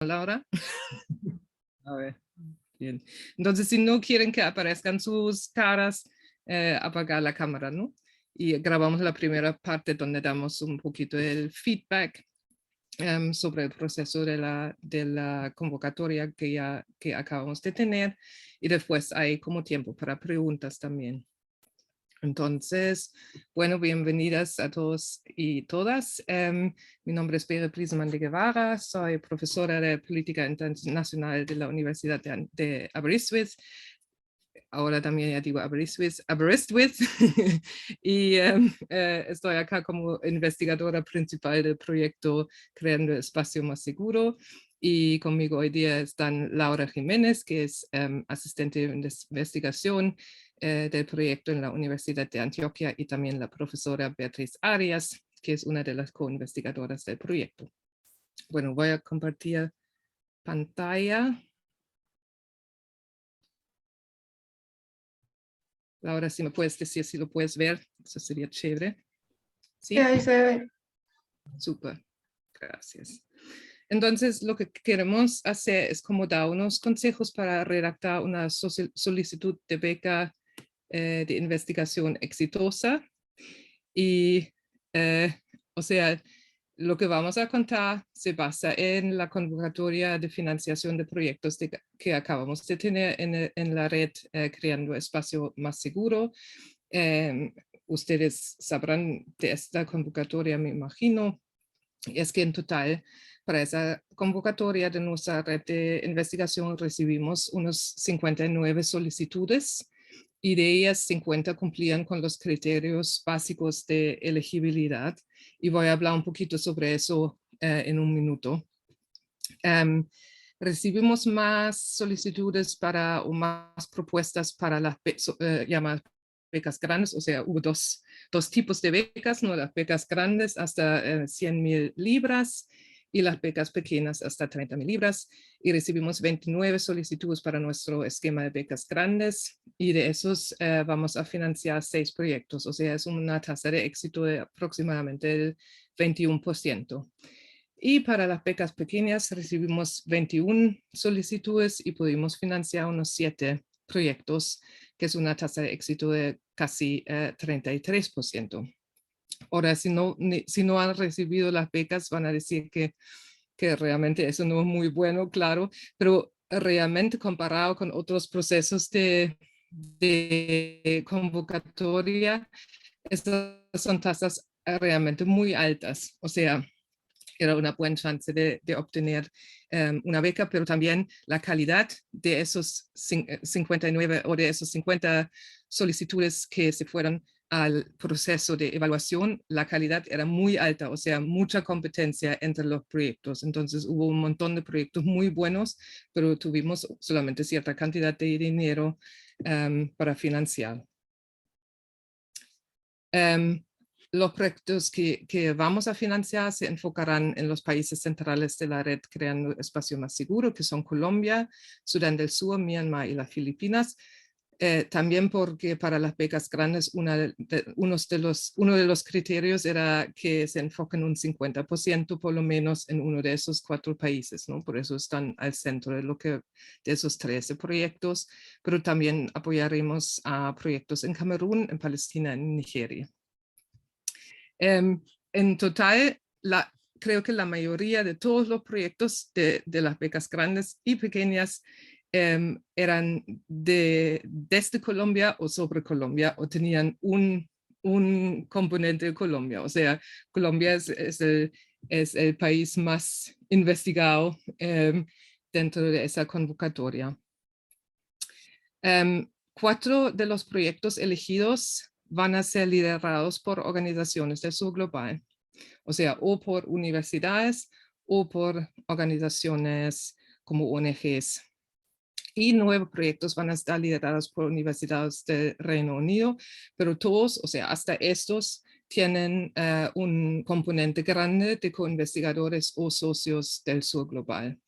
Laura. A ver, bien. Entonces, si no quieren que aparezcan sus caras, apagar la cámara, ¿no? Y grabamos la primera parte donde damos un poquito el feedback sobre el proceso de la convocatoria que acabamos de tener. Y después hay como tiempo para preguntas también. Entonces, bueno, bienvenidas a todos y todas. Mi nombre es Bere Briesemann de Guevara, soy profesora de Política Internacional de la Universidad de Aberystwyth. Ahora también ya digo Aberystwyth. Y estoy acá como investigadora principal del proyecto Creando Espacio Más Seguro. Y conmigo hoy día están Laura Jiménez, que es asistente de investigación del proyecto en la Universidad de Antioquia, y también la profesora Beatriz Arias, que es una de las co-investigadoras del proyecto. Bueno, voy a compartir pantalla. Laura, si me puedes decir si lo puedes ver, eso sería chévere. ¿Sí? Ahí se ve. Súper, gracias. Entonces, lo que queremos hacer es como dar unos consejos para redactar una solicitud de beca de investigación exitosa. Y, o sea, lo que vamos a contar se basa en la convocatoria de financiación de proyectos que acabamos de tener en la red Creando Espacio Más Seguro. Ustedes sabrán de esta convocatoria, me imagino. Es que en total, para esa convocatoria de nuestra red de investigación recibimos unos 59 solicitudes, y de ellas 50 cumplían con los criterios básicos de elegibilidad. Y voy a hablar un poquito sobre eso en un minuto. Recibimos más solicitudes o más propuestas para las llamadas becas grandes, o sea, hubo dos tipos de becas, ¿no? Las becas grandes hasta 100,000 libras y las becas pequeñas hasta 30,000 libras, y recibimos 29 solicitudes para nuestro esquema de becas grandes, y de esos vamos a financiar 6 proyectos, o sea, es una tasa de éxito de aproximadamente el 21%. Y para las becas pequeñas recibimos 21 solicitudes y pudimos financiar unos 7 proyectos, que es una tasa de éxito de casi 33%. Ahora, si no han recibido las becas, van a decir que realmente eso no es muy bueno, claro, pero realmente comparado con otros procesos de convocatoria, estas son tasas realmente muy altas. O sea, era una buena chance de obtener una beca, pero también la calidad de esos 59 o de esos 50 solicitudes que se fueron al proceso de evaluación, la calidad era muy alta, o sea, mucha competencia entre los proyectos. Entonces hubo un montón de proyectos muy buenos, pero tuvimos solamente cierta cantidad de dinero para financiar. Los proyectos que vamos a financiar se enfocarán en los países centrales de la red Creando Espacio Más Seguro, que son Colombia, Sudán del Sur, Myanmar y las Filipinas. También porque para las becas grandes uno de los criterios era que se enfoquen un 50% por lo menos en uno de esos 4 países, ¿no? Por eso están al centro de esos 13 proyectos, pero también apoyaremos a proyectos en Camerún, en Palestina y en Nigeria. En total, creo que la mayoría de todos los proyectos de las becas grandes y pequeñas eran desde Colombia o sobre Colombia, o tenían un componente de Colombia. O sea, Colombia es el país más investigado dentro de esa convocatoria. 4 de los proyectos elegidos van a ser liderados por organizaciones del sur global, o sea, o por universidades o por organizaciones como ONGs. Y 9 proyectos van a estar liderados por universidades del Reino Unido, pero todos, o sea, hasta estos, tienen un componente grande de co-investigadores o socios del sur global,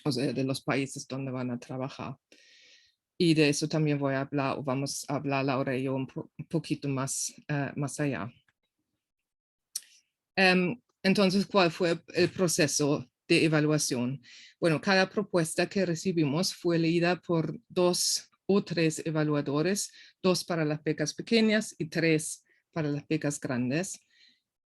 o sea, de los países donde van a trabajar. Y de eso también voy a hablar, o vamos a hablar Laura y yo un poquito más allá. Entonces, ¿cuál fue el proceso de evaluación. Bueno, cada propuesta que recibimos fue leída por 2 o 3 evaluadores, 2 para las becas pequeñas y 3 para las becas grandes.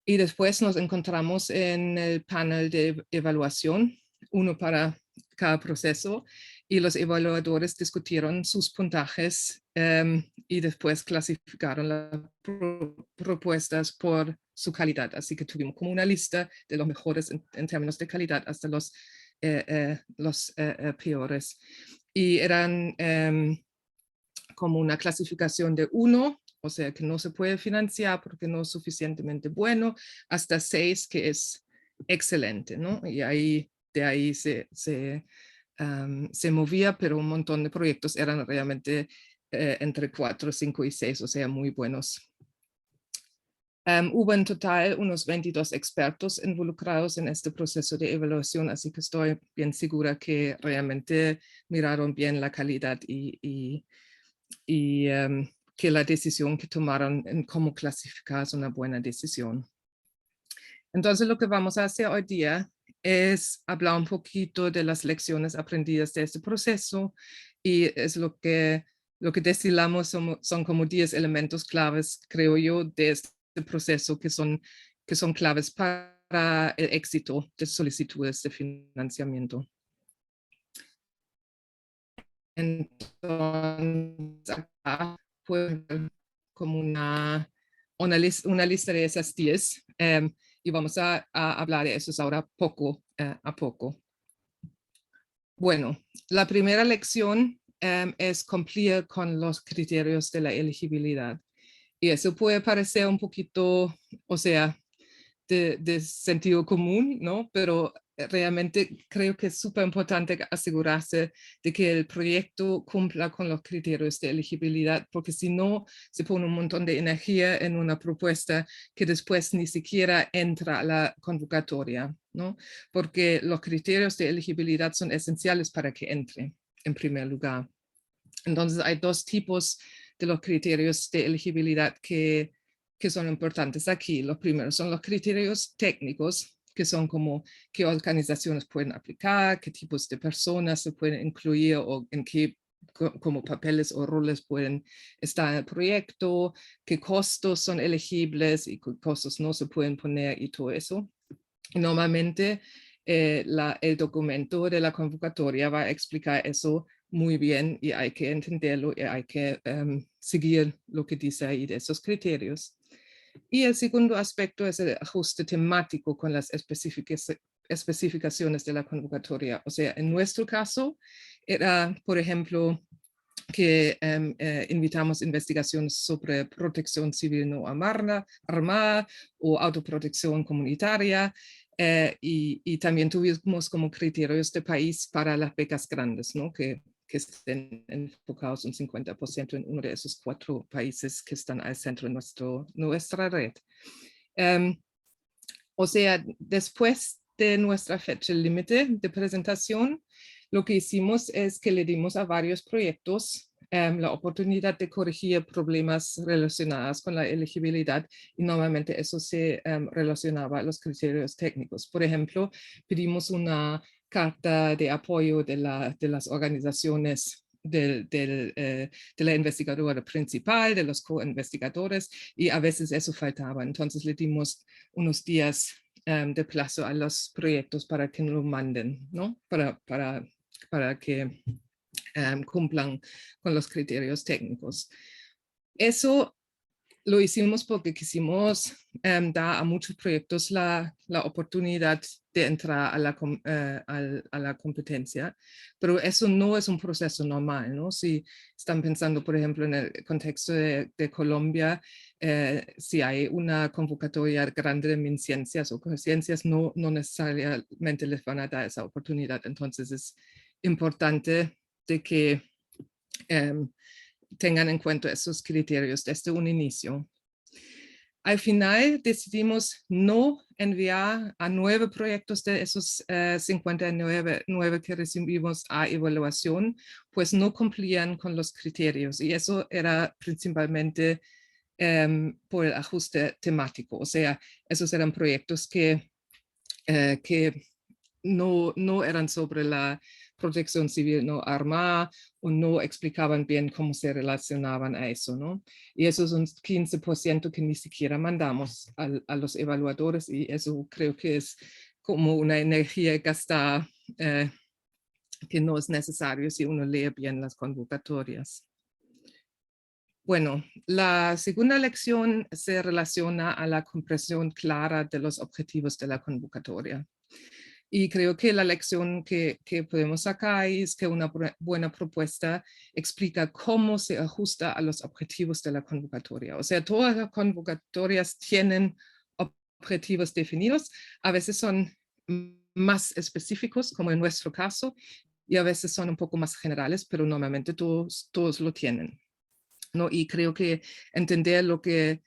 Y después nos encontramos en el panel de evaluación, uno para cada proceso, y los evaluadores discutieron sus puntajes y después clasificaron las propuestas por su calidad. Así que tuvimos como una lista de los mejores en términos de calidad hasta los peores. Y eran como una clasificación de 1, o sea que no se puede financiar porque no es suficientemente bueno, hasta 6, que es excelente, ¿no? Y ahí, de ahí se movía, pero un montón de proyectos eran realmente entre 4, 5 y 6, o sea, muy buenos. Hubo en total unos 22 expertos involucrados en este proceso de evaluación, así que estoy bien segura que realmente miraron bien la calidad y que la decisión que tomaron en cómo clasificar es una buena decisión. Entonces lo que vamos a hacer hoy día es hablar un poquito de las lecciones aprendidas de este proceso y es lo que destilamos son como 10 elementos claves, creo yo, de este proceso que son claves para el éxito de solicitudes de financiamiento. Entonces, acá fue como una lista de esas 10 y vamos a hablar de eso ahora poco a poco. Bueno, la primera lección es cumplir con los criterios de la elegibilidad. Y eso puede parecer un poquito, o sea, de sentido común, ¿no? Pero realmente creo que es súper importante asegurarse de que el proyecto cumpla con los criterios de elegibilidad, porque si no, se pone un montón de energía en una propuesta que después ni siquiera entra a la convocatoria, ¿no? Porque los criterios de elegibilidad son esenciales para que entre, en primer lugar. Entonces, hay 2 tipos de los criterios de elegibilidad que son importantes aquí. Los primeros son los criterios técnicos, que son como qué organizaciones pueden aplicar, qué tipos de personas se pueden incluir o en qué como papeles o roles pueden estar en el proyecto, qué costos son elegibles y qué costos no se pueden poner y todo eso. Y normalmente el documento de la convocatoria va a explicar eso muy bien y hay que entenderlo y hay que seguir lo que dice ahí de esos criterios. Y el segundo aspecto es el ajuste temático con las especificaciones de la convocatoria. O sea, en nuestro caso era, por ejemplo, que invitamos investigaciones sobre protección civil no armada o autoprotección comunitaria. Y también tuvimos como criterios de país para las becas grandes, ¿no? que estén enfocados un 50% en uno de esos 4 países que están al centro de nuestra red. O sea, después de nuestra fecha límite de presentación, lo que hicimos es que le dimos a varios proyectos la oportunidad de corregir problemas relacionados con la elegibilidad y normalmente eso se relacionaba a los criterios técnicos. Por ejemplo, pedimos una carta de apoyo de las organizaciones de la investigadora principal, de los co-investigadores, y a veces eso faltaba. Entonces le dimos unos días de plazo a los proyectos para que lo manden, ¿no? Para que cumplan con los criterios técnicos. Eso lo hicimos porque quisimos dar a muchos proyectos la oportunidad de entrar a la competencia, pero eso no es un proceso normal, ¿no? Si están pensando, por ejemplo, en el contexto de Colombia, si hay una convocatoria grande de MinCiencias o Ciencias, no necesariamente les van a dar esa oportunidad. Entonces es importante de que tengan en cuenta esos criterios desde un inicio. Al final decidimos no enviar a 9 proyectos de esos 59 que recibimos a evaluación, pues no cumplían con los criterios y eso era principalmente por el ajuste temático. O sea, esos eran proyectos que no eran sobre la protección civil no armada o no explicaban bien cómo se relacionaban a eso, ¿no? Y eso es un 15% que ni siquiera mandamos a los evaluadores y eso creo que es como una energía gastada que no es necesario si uno lee bien las convocatorias. Bueno, la segunda lección se relaciona a la comprensión clara de los objetivos de la convocatoria. Y creo que la lección que podemos sacar es que una buena propuesta explica cómo se ajusta a los objetivos de la convocatoria. O sea, todas las convocatorias tienen objetivos definidos, a veces son más específicos, como en nuestro caso, y a veces son un poco más generales, pero normalmente todos lo tienen, ¿no? Y creo que entender los que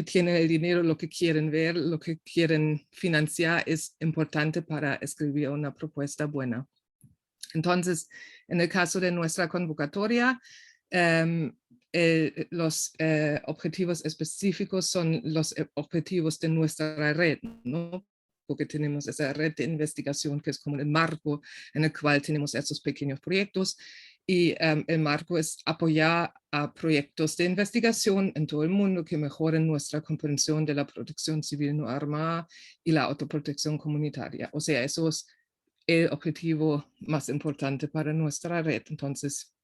tienen el dinero, lo que quieren ver, lo que quieren financiar es importante para escribir una propuesta buena. Entonces, en el caso de nuestra convocatoria, los objetivos específicos son los objetivos de nuestra red, ¿no? Porque tenemos esa red de investigación que es como el marco en el cual tenemos esos pequeños proyectos. Y el marco es apoyar a proyectos de investigación en todo el mundo que mejoren nuestra comprensión de la protección civil no armada y la autoprotección comunitaria. O sea, eso es el objetivo más importante para nuestra red. Entonces,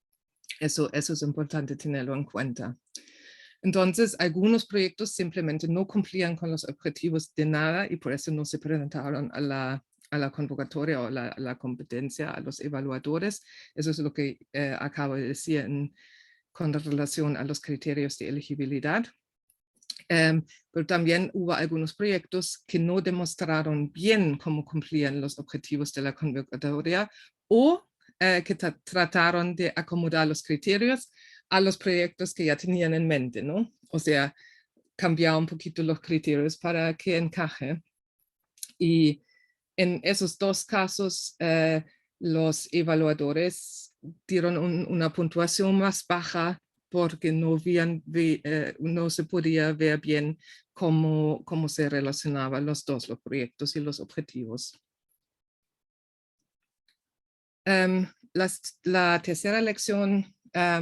eso es importante tenerlo en cuenta. Entonces, algunos proyectos simplemente no cumplían con los objetivos de nada y por eso no se presentaron a la convocatoria o la competencia a los evaluadores. Eso es lo que acabo de decir con relación a los criterios de elegibilidad. Pero también hubo algunos proyectos que no demostraron bien cómo cumplían los objetivos de la convocatoria o que trataron de acomodar los criterios a los proyectos que ya tenían en mente, ¿no? O sea, cambiar un poquito los criterios para que encaje. Y en esos dos casos, los evaluadores dieron una puntuación más baja porque no se podía ver bien cómo se relacionaban los proyectos y los objetivos. La tercera lección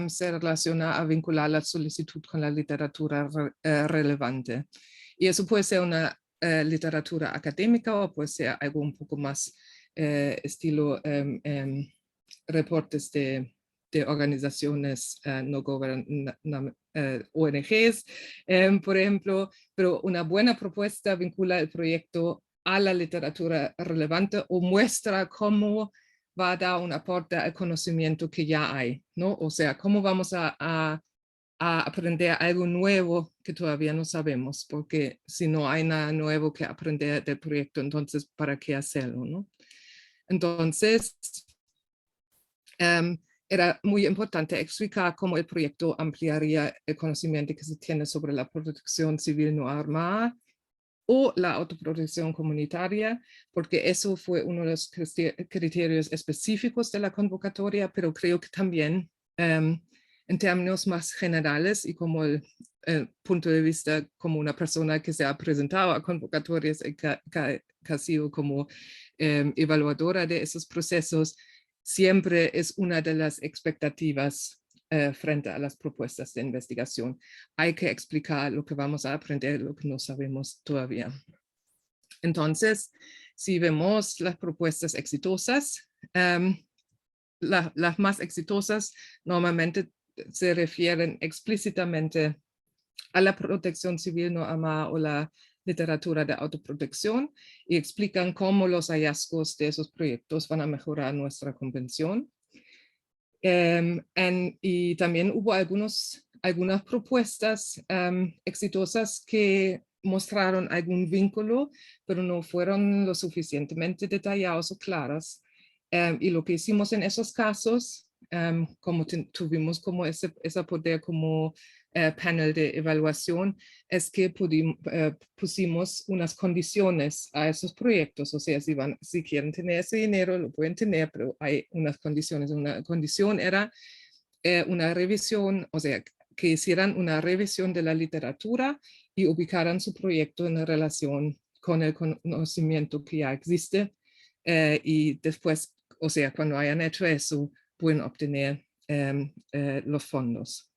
se relaciona a vincular la solicitud con la literatura relevante. Y eso puede ser una literatura académica o puede ser algo un poco más estilo reportes de organizaciones no ONGs, por ejemplo, pero una buena propuesta vincula el proyecto a la literatura relevante o muestra cómo va a dar un aporte al conocimiento que ya hay, ¿no? O sea, cómo vamos a aprender algo nuevo que todavía no sabemos, porque si no hay nada nuevo que aprender del proyecto, entonces, ¿para qué hacerlo, no? Entonces, era muy importante explicar cómo el proyecto ampliaría el conocimiento que se tiene sobre la protección civil no armada o la autoprotección comunitaria, porque eso fue uno de los criterios específicos de la convocatoria, pero creo que también en términos más generales y como el punto de vista como una persona que se ha presentado a convocatorias y que ha sido como evaluadora de esos procesos, siempre es una de las expectativas frente a las propuestas de investigación. Hay que explicar lo que vamos a aprender, lo que no sabemos todavía. Entonces, si vemos las propuestas exitosas, las más exitosas normalmente se refieren explícitamente a la protección civil no armada o la literatura de autoprotección y explican cómo los hallazgos de esos proyectos van a mejorar nuestra convención. Y también hubo algunas propuestas exitosas que mostraron algún vínculo, pero no fueron lo suficientemente detallados o claras. Y lo que hicimos en esos casos, como tuvimos como ese poder como panel de evaluación, es que pusimos unas condiciones a esos proyectos. O sea, si quieren tener ese dinero, lo pueden tener, pero hay unas condiciones. Una condición era una revisión, o sea, que hicieran una revisión de la literatura y ubicaran su proyecto en relación con el conocimiento que ya existe y después, o sea, cuando hayan hecho eso, pueden obtener los fondos.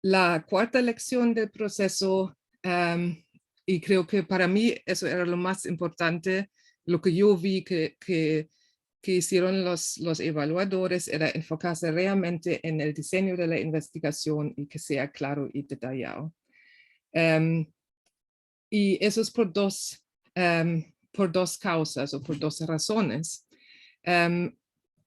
La cuarta lección del proceso, y creo que para mí eso era lo más importante, lo que yo vi que hicieron los evaluadores era enfocarse realmente en el diseño de la investigación y que sea claro y detallado. Y eso es por dos causas o por dos razones.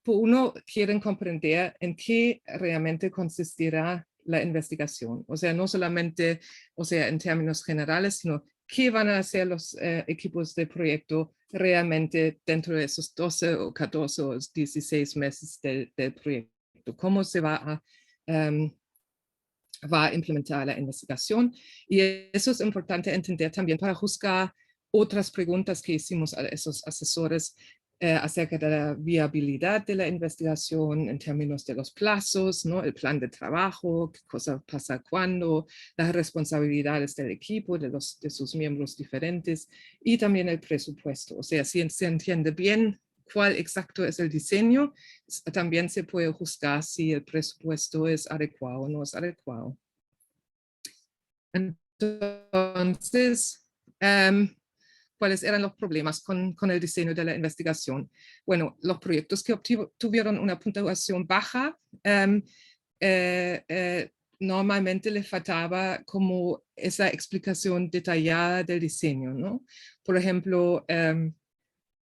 Uno, quieren comprender en qué realmente consistirá la investigación. O sea, no solamente, o sea, en términos generales, sino qué van a hacer los equipos de proyecto realmente dentro de esos 12 o 14 o 16 meses del proyecto. Cómo se va a implementar la investigación. Y eso es importante entender también para juzgar otras preguntas que hicimos a esos asesores acerca de la viabilidad de la investigación en términos de los plazos, ¿no? El plan de trabajo, qué cosa pasa cuándo, las responsabilidades del equipo, de sus miembros diferentes y también el presupuesto. O sea, si se entiende bien cuál exacto es el diseño, también se puede juzgar si el presupuesto es adecuado o no es adecuado. Entonces, ¿cuáles eran los problemas con el diseño de la investigación? Bueno, los proyectos que obtuvieron una puntuación baja, normalmente le faltaba como esa explicación detallada del diseño, ¿no? Por ejemplo,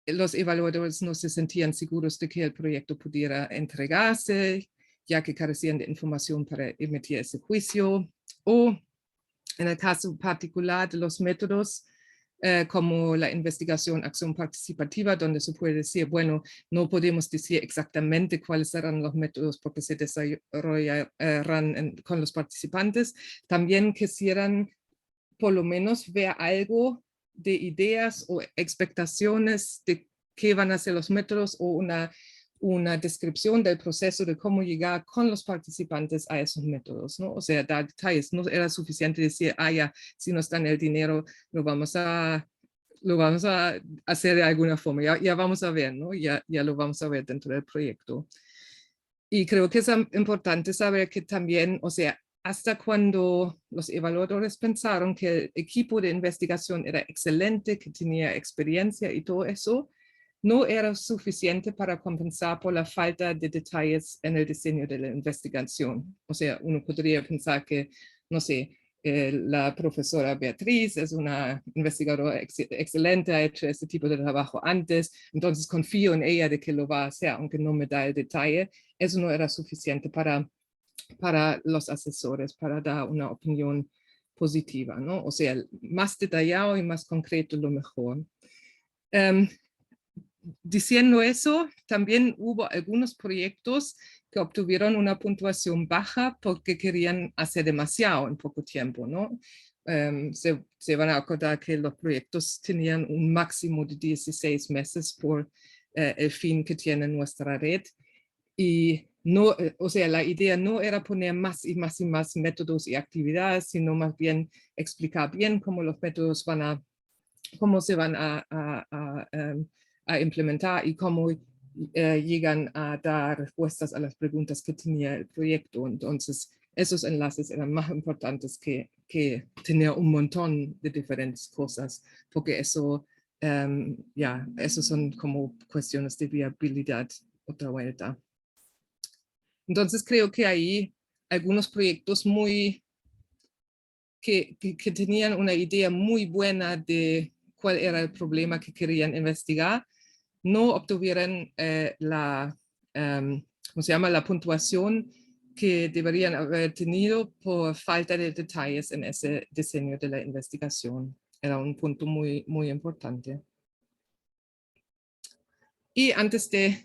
los evaluadores no se sentían seguros de que el proyecto pudiera entregarse, ya que carecían de información para emitir ese juicio, o en el caso particular de los métodos, como la investigación acción participativa, donde se puede decir, bueno, no podemos decir exactamente cuáles serán los métodos porque se desarrollarán con los participantes. También quisieran por lo menos ver algo de ideas o expectaciones de qué van a ser los métodos o una descripción del proceso de cómo llegar con los participantes a esos métodos, ¿no? O sea, dar detalles. No era suficiente decir, ya, si nos dan el dinero, lo vamos a hacer de alguna forma. Ya vamos a ver, ¿no? Ya lo vamos a ver dentro del proyecto. Y creo que es importante saber que también, o sea, hasta cuando los evaluadores pensaron que el equipo de investigación era excelente, que tenía experiencia y todo eso, no era suficiente para compensar por la falta de detalles en el diseño de la investigación. O sea, uno podría pensar que, no sé, la profesora Beatriz es una investigadora excelente, ha hecho este tipo de trabajo antes, entonces confío en ella de que lo va a hacer, aunque no me da el detalle. Eso no era suficiente para los asesores, para dar una opinión positiva, ¿no? O sea, más detallado y más concreto, lo mejor. Diciendo eso, también hubo algunos proyectos que obtuvieron una puntuación baja porque querían hacer demasiado en poco tiempo, ¿no? Se van a acordar que los proyectos tenían un máximo de 16 meses por el fin que tiene nuestra red. Y no, o sea, la idea no era poner más y más y más métodos y actividades, sino más bien explicar bien cómo los métodos cómo se van a implementar y cómo llegan a dar respuestas a las preguntas que tenía el proyecto. Entonces, esos enlaces eran más importantes que tener un montón de diferentes cosas, porque eso, esos son como cuestiones de viabilidad otra vuelta. Entonces, creo que hay algunos proyectos que tenían una idea muy buena de cuál era el problema que querían investigar, no obtuvieran ¿cómo se llama? La puntuación que deberían haber tenido por falta de detalles en ese diseño de la investigación. Era un punto muy, muy importante. Y antes de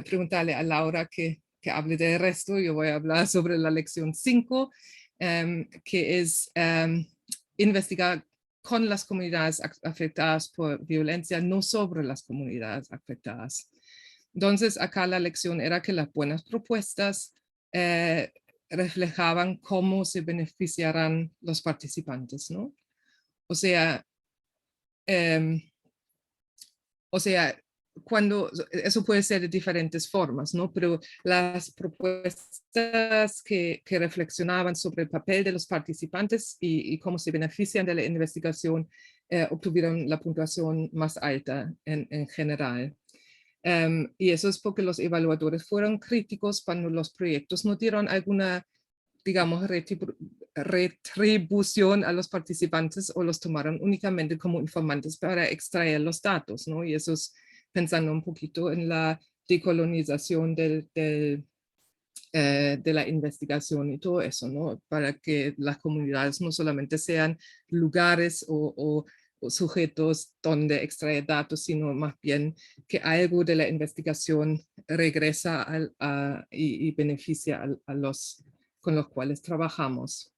preguntarle a Laura que hable del resto, yo voy a hablar sobre la lección 5, que es investigar con las comunidades afectadas por violencia, no sobre las comunidades afectadas. Entonces, acá la lección era que las buenas propuestas reflejaban cómo se beneficiarán los participantes, ¿no? O sea, em, o sea, cuando, eso puede ser de diferentes formas, ¿no? Pero las propuestas que reflexionaban sobre el papel de los participantes y cómo se benefician de la investigación obtuvieron la puntuación más alta en general. Y eso es porque los evaluadores fueron críticos cuando los proyectos no dieron alguna, digamos, retribución a los participantes o los tomaron únicamente como informantes para extraer los datos, ¿no? Y eso es pensando un poquito en la decolonización de la investigación y todo eso, ¿no? Para que las comunidades no solamente sean lugares o sujetos donde extraer datos, sino más bien que algo de la investigación regresa y beneficia a los con los cuales trabajamos.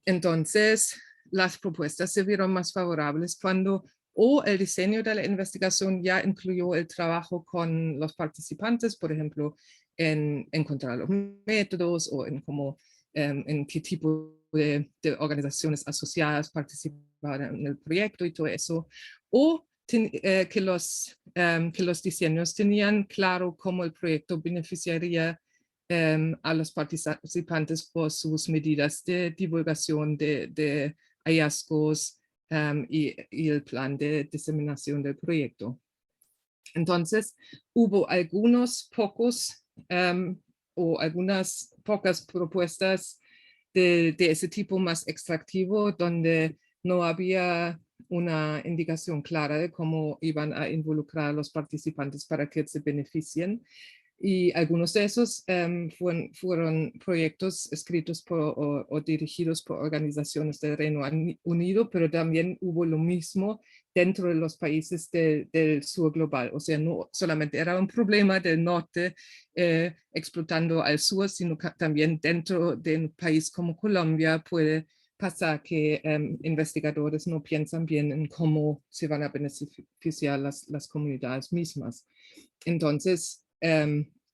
Entonces, las propuestas se vieron más favorables cuando el diseño de la investigación ya incluyó el trabajo con los participantes, por ejemplo, en encontrar los métodos o en cómo, en qué tipo de organizaciones asociadas participaban en el proyecto y todo eso, o que los diseños tenían claro cómo el proyecto beneficiaría a los participantes por sus medidas de divulgación de hallazgos y el plan de diseminación del proyecto. Entonces, hubo algunos pocos o algunas pocas propuestas de ese tipo más extractivo donde no había una indicación clara de cómo iban a involucrar a los participantes para que se beneficien. Y algunos de esos fueron proyectos escritos o dirigidos por organizaciones del Reino Unido, pero también hubo lo mismo dentro de los países del sur global. O sea, no solamente era un problema del norte explotando al sur, sino que también dentro de un país como Colombia puede pasar que investigadores no piensan bien en cómo se van a beneficiar las comunidades mismas. Entonces,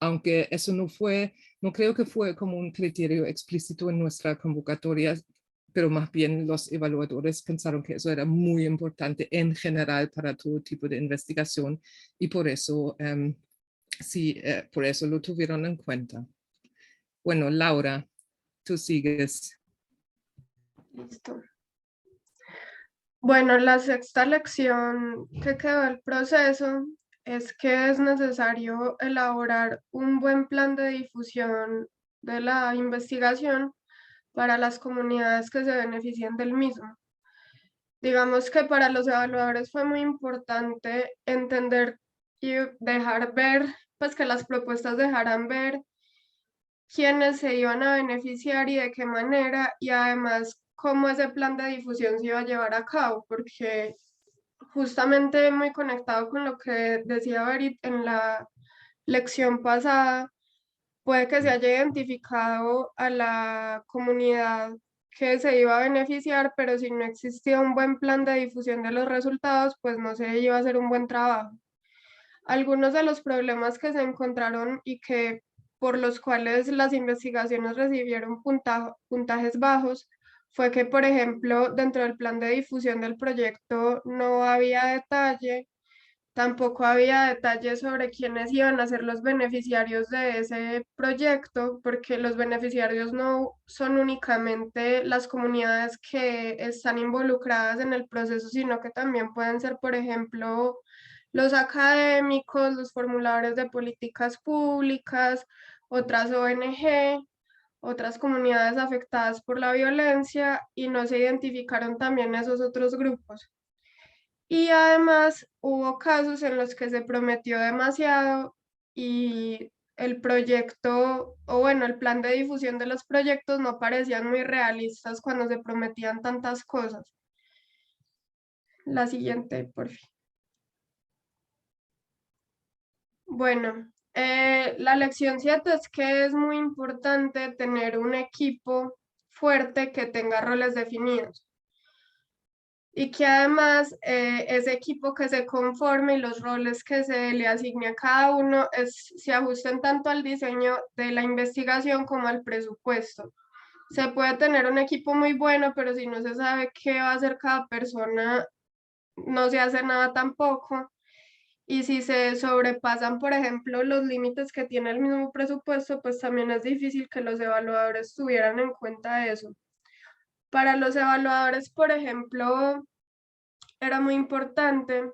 aunque eso no creo que fue como un criterio explícito en nuestra convocatoria, pero más bien los evaluadores pensaron que eso era muy importante en general para todo tipo de investigación y por eso, sí, por eso lo tuvieron en cuenta. Bueno, Laura, tú sigues. Listo. Bueno, la sexta lección que quedó del proceso es que es necesario elaborar un buen plan de difusión de la investigación para las comunidades que se benefician del mismo. Digamos que para los evaluadores fue muy importante entender y dejar ver, pues que las propuestas dejaran ver quiénes se iban a beneficiar y de qué manera, y además cómo ese plan de difusión se iba a llevar a cabo, porque justamente muy conectado con lo que decía Berit en la lección pasada, puede que se haya identificado a la comunidad que se iba a beneficiar, pero si no existía un buen plan de difusión de los resultados, pues no se iba a hacer un buen trabajo. Algunos de los problemas que se encontraron y que por los cuales las investigaciones recibieron puntajes bajos fue que, por ejemplo, dentro del plan de difusión del proyecto no había detalle, tampoco había detalles sobre quiénes iban a ser los beneficiarios de ese proyecto, porque los beneficiarios no son únicamente las comunidades que están involucradas en el proceso, sino que también pueden ser, por ejemplo, los académicos, los formuladores de políticas públicas, otras ONG, otras comunidades afectadas por la violencia, y no se identificaron también esos otros grupos. Y además hubo casos en los que se prometió demasiado y el proyecto, o bueno, el plan de difusión de los proyectos no parecían muy realistas cuando se prometían tantas cosas. La siguiente, por fin. Bueno, la lección 7 es que es muy importante tener un equipo fuerte que tenga roles definidos. y que además ese equipo que se conforme y los roles que se le asigne a cada uno se ajusten tanto al diseño de la investigación como al presupuesto. Se puede tener un equipo muy bueno, pero si no se sabe qué va a hacer cada persona, no se hace nada tampoco. Y si se sobrepasan, por ejemplo, los límites que tiene el mismo presupuesto, pues también es difícil que los evaluadores tuvieran en cuenta eso. Para los evaluadores, por ejemplo, era muy importante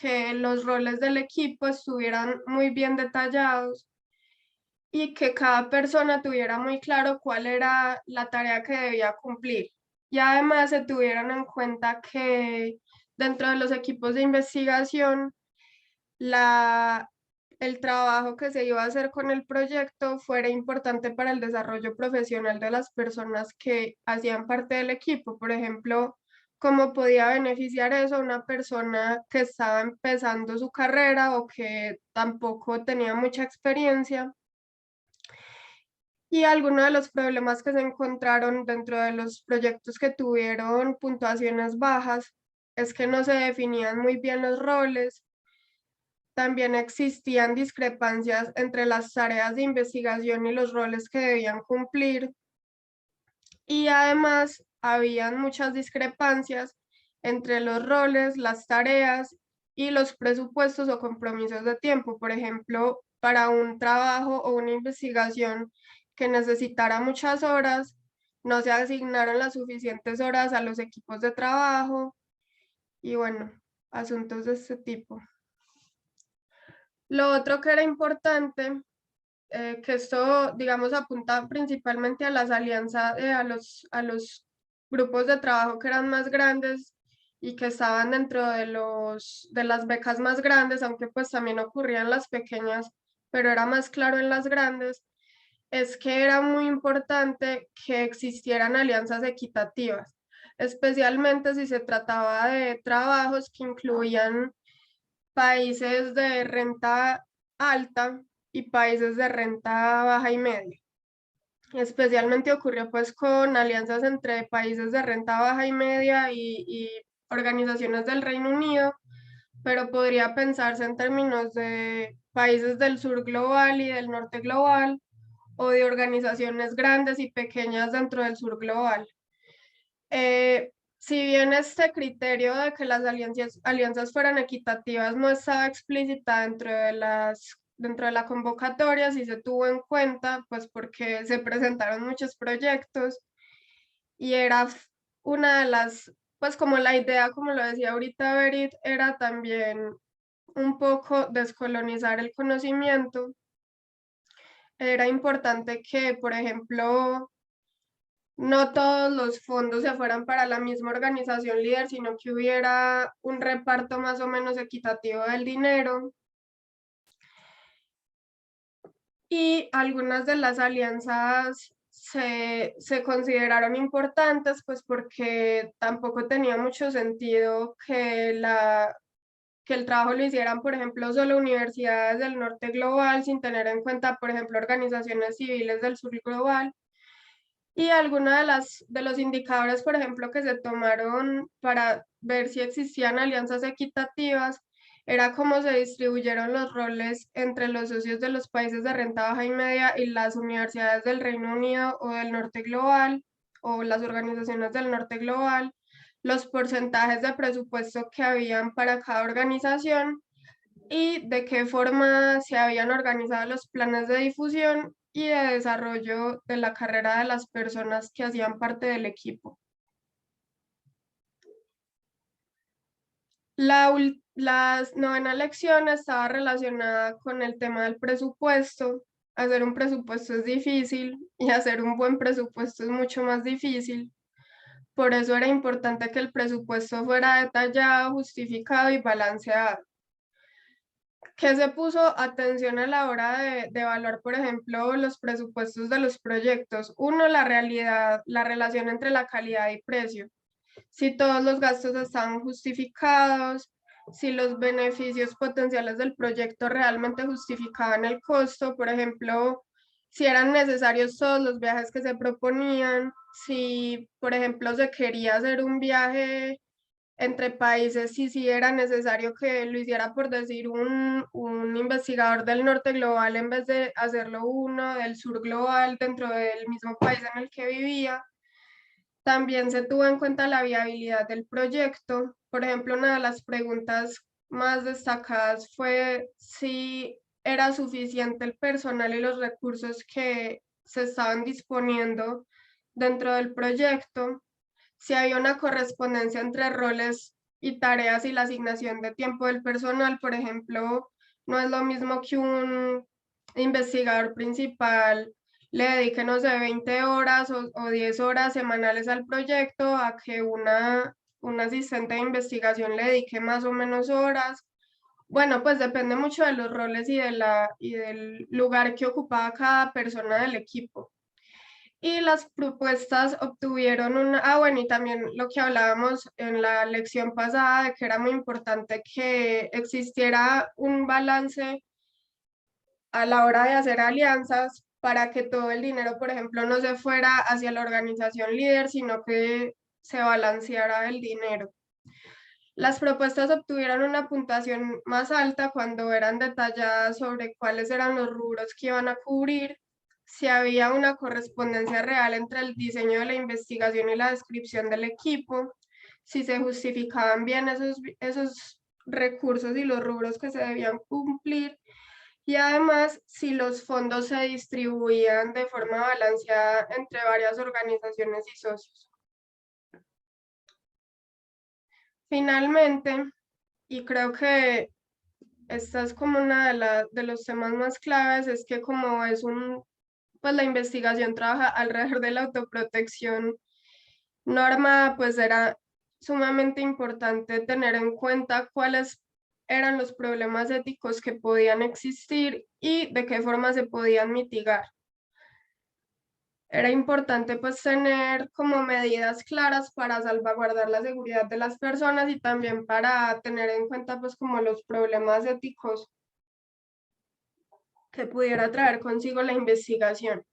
que los roles del equipo estuvieran muy bien detallados y que cada persona tuviera muy claro cuál era la tarea que debía cumplir. Y además se tuvieran en cuenta que dentro de los equipos de investigación, el trabajo que se iba a hacer con el proyecto fuera importante para el desarrollo profesional de las personas que hacían parte del equipo. Por ejemplo, cómo podía beneficiar eso a una persona que estaba empezando su carrera o que tampoco tenía mucha experiencia. Y algunos de los problemas que se encontraron dentro de los proyectos que tuvieron puntuaciones bajas es que no se definían muy bien los roles. También existían discrepancias entre las tareas de investigación y los roles que debían cumplir. Y además habían muchas discrepancias entre los roles, las tareas y los presupuestos o compromisos de tiempo. Por ejemplo, para un trabajo o una investigación que necesitara muchas horas, no se asignaron las suficientes horas a los equipos de trabajo y bueno, asuntos de este tipo. Lo otro que era importante, que esto, digamos, apunta principalmente a las alianzas, a los grupos de trabajo que eran más grandes y que estaban dentro de las becas más grandes, aunque pues también ocurrían las pequeñas, pero era más claro en las grandes, es que era muy importante que existieran alianzas equitativas, especialmente si se trataba de trabajos que incluían países de renta alta y países de renta baja y media. Especialmente ocurrió pues con alianzas entre países de renta baja y media y organizaciones del Reino Unido, pero podría pensarse en términos de países del sur global y del norte global o de organizaciones grandes y pequeñas dentro del sur global. Si bien este criterio de que las alianzas fueran equitativas no estaba explícita dentro de la convocatoria, sí se tuvo en cuenta, pues porque se presentaron muchos proyectos y era una de las, pues como la idea, como lo decía ahorita Berit, era también un poco descolonizar el conocimiento. Era importante que, por ejemplo, no todos los fondos se fueran para la misma organización líder, sino que hubiera un reparto más o menos equitativo del dinero. Y algunas de las alianzas se consideraron importantes, pues porque tampoco tenía mucho sentido que el trabajo lo hicieran, por ejemplo, solo universidades del norte global, sin tener en cuenta, por ejemplo, organizaciones civiles del sur global. Y algunos de los indicadores, por ejemplo, que se tomaron para ver si existían alianzas equitativas, era cómo se distribuyeron los roles entre los socios de los países de renta baja y media y las universidades del Reino Unido o del norte global, o las organizaciones del norte global, los porcentajes de presupuesto que habían para cada organización y de qué forma se habían organizado los planes de difusión y de desarrollo de la carrera de las personas que hacían parte del equipo. La novena lección estaba relacionada con el tema del presupuesto. Hacer un presupuesto es difícil y hacer un buen presupuesto es mucho más difícil. Por eso era importante que el presupuesto fuera detallado, justificado y balanceado. ¿Qué se puso atención a la hora de evaluar, por ejemplo, los presupuestos de los proyectos? Uno, la realidad, la relación entre la calidad y precio. Si todos los gastos estaban justificados, si los beneficios potenciales del proyecto realmente justificaban el costo, por ejemplo, si eran necesarios todos los viajes que se proponían, si, por ejemplo, se quería hacer un viaje entre países si sí era necesario que lo hiciera, por decir, un investigador del norte global en vez de hacerlo uno del sur global dentro del mismo país en el que vivía. También se tuvo en cuenta la viabilidad del proyecto. Por ejemplo, una de las preguntas más destacadas fue si era suficiente el personal y los recursos que se estaban disponiendo dentro del proyecto, si había una correspondencia entre roles y tareas y la asignación de tiempo del personal. Por ejemplo, no es lo mismo que un investigador principal le dedique, no sé, 20 horas o 10 horas semanales al proyecto, a que un asistente de investigación le dedique más o menos horas. Bueno, pues depende mucho de los roles y del lugar que ocupaba cada persona del equipo. Y las propuestas obtuvieron bueno, y también lo que hablábamos en la lección pasada, de que era muy importante que existiera un balance a la hora de hacer alianzas para que todo el dinero, por ejemplo, no se fuera hacia la organización líder, sino que se balanceara el dinero. Las propuestas obtuvieron una puntuación más alta cuando eran detalladas sobre cuáles eran los rubros que iban a cubrir, si había una correspondencia real entre el diseño de la investigación y la descripción del equipo, si se justificaban bien esos recursos y los rubros que se debían cumplir, y además si los fondos se distribuían de forma balanceada entre varias organizaciones y socios. Finalmente, y creo que esta es como una de los temas más claves, es que como pues la investigación trabaja alrededor de la autoprotección normada, pues era sumamente importante tener en cuenta cuáles eran los problemas éticos que podían existir y de qué forma se podían mitigar. Era importante pues tener como medidas claras para salvaguardar la seguridad de las personas y también para tener en cuenta pues como los problemas éticos que pudiera traer consigo la investigación.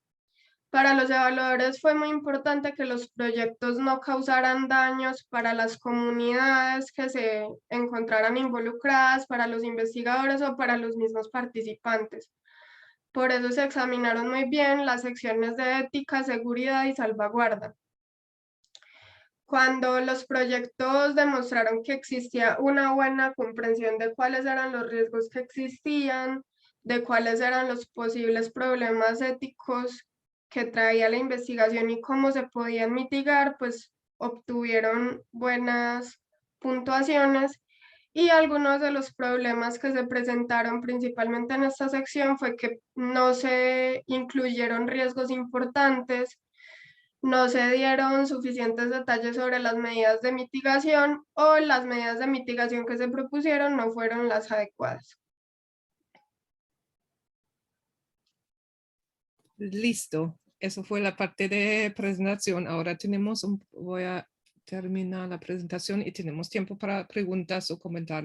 Para los evaluadores fue muy importante que los proyectos no causaran daños para las comunidades que se encontraran involucradas, para los investigadores o para los mismos participantes. Por eso se examinaron muy bien las secciones de ética, seguridad y salvaguarda. Cuando los proyectos demostraron que existía una buena comprensión de cuáles eran los riesgos que existían, de cuáles eran los posibles problemas éticos que traía la investigación y cómo se podían mitigar, pues obtuvieron buenas puntuaciones. Y algunos de los problemas que se presentaron principalmente en esta sección fue que no se incluyeron riesgos importantes, no se dieron suficientes detalles sobre las medidas de mitigación o las medidas de mitigación que se propusieron no fueron las adecuadas. Listo, eso fue la parte de presentación. Ahora voy a terminar la presentación y tenemos tiempo para preguntas o comentarios.